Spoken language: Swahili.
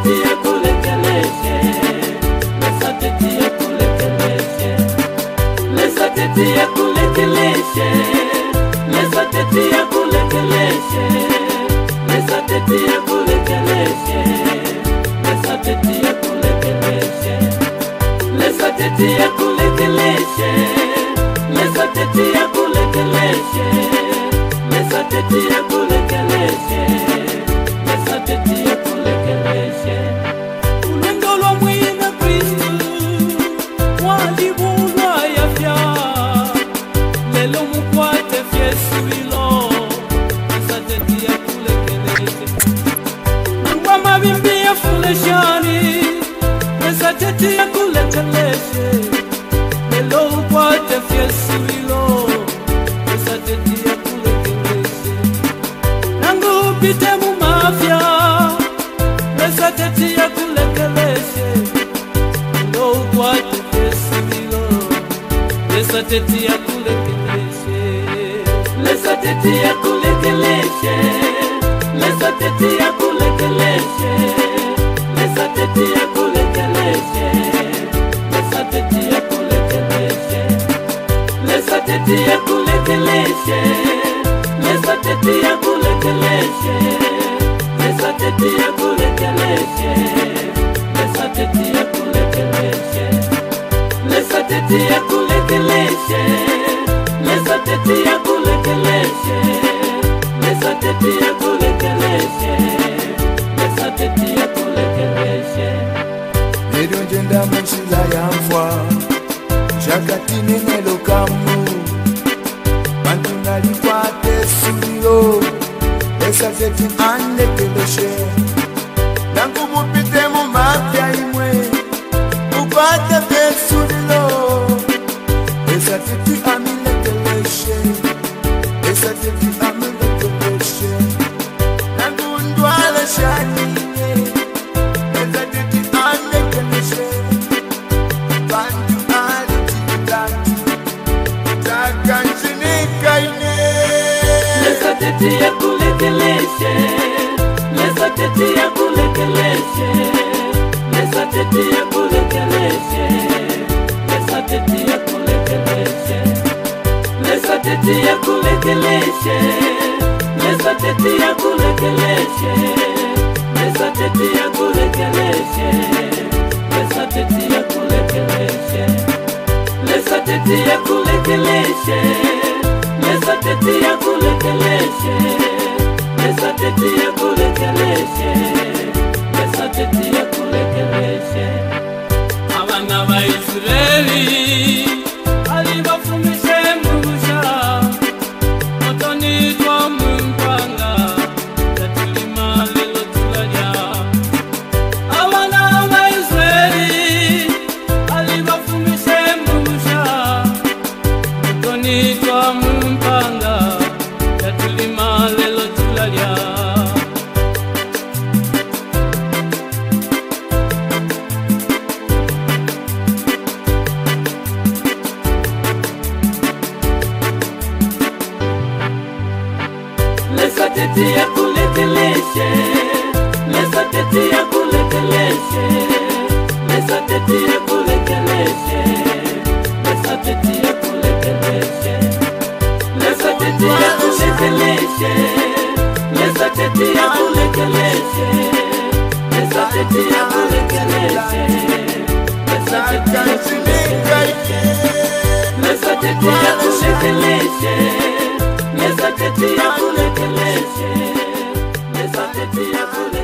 tetia kulekeleshe, lesa tetia kulekeleshe, lesa tetia kulekeleshe, lesa tetia kulekeleshe, lesa tetia kulekeleshe, lesa tetia kulekeleshe, lesa tetia kulekeleshe, lesa tetia kulekeleshe, lesa tetia kulekeleshe, lesa tetia kulekeleshe. Ulondolo mwina Kristu walibulwa yafya, lelo mukwate fyesu ilo, lesa tetia kulekeleshe. Nangwa mabimbi ya fuleshani, lesa tetia kulekeleshe, lelo mukwate fyesu ilo, lesa tetia kulekeleshe. Nangu pite mu mafia, lesa tetia kulekeleshe, lelo mukwate fyesu ilo, lesa tetia kulekeleshe, lesa tetia kulekeleshe, lesa tetia kulekeleshe, lesa tetia kulekeleshe, lesa tetia kulekeleshe, lesa tetia kulekeleshe, lesa tetia kulekeleshe, lesa tetia kulekeleshe, lesa tetia kulekeleshe, lesa tetia kulekeleshe, lesa tetia kulekeleshe, lesa tetia kulekeleshe, lesa tetia kulekeleshe. Nero njenda musila ya mfwa, jakati nenelo kamu, bantu nalikwate sulilo, lesa teti anekeleshe. Nangu mupite mu mafya imwe, mukwate fesulilo, lesa teti amilekeleshe, lesa teti amilekeleshe. Nangu ndwale shanine, lesa teti anekeleshe. Bantu alititati, takanjinikaine. Lesa tetia kulekeleshe, lesa tetia kulekeleshe, lesa tetia kulekeleshe, lesa tetia kulekeleshe, lesa tetia kulekeleshe, lesa tetia kulekeleshe, lesa tetia kulekeleshe, lesa tetia kulekeleshe, lesa tetia kulekeleshe, lesa tetia kulekeleshe, lesa tetia kulekeleshe, lesa tetia kulekeleshe. Abana ba Israeli alibafumishe mbusha, motoni twa mumpanga, yatulima lelo tulalya. Abana ba Israeli alibafumishe mbusha, motoni twa mumpanga, yatulima lelo tulalya. Lesa tetia kulekeleshe, lesa tetia kulekeleshe, lesa tetia kulekeleshe, lesa tetia kulekeleshe, lesa tetia kulekeleshe, lesa tetia kulekeleshe, lesa tetia kulekeleshe, lesa tetia kulekeleshe, lesa tetia kulekeleshe, lesa tetia kulekeleshe, lesa tetia kulekeleshe.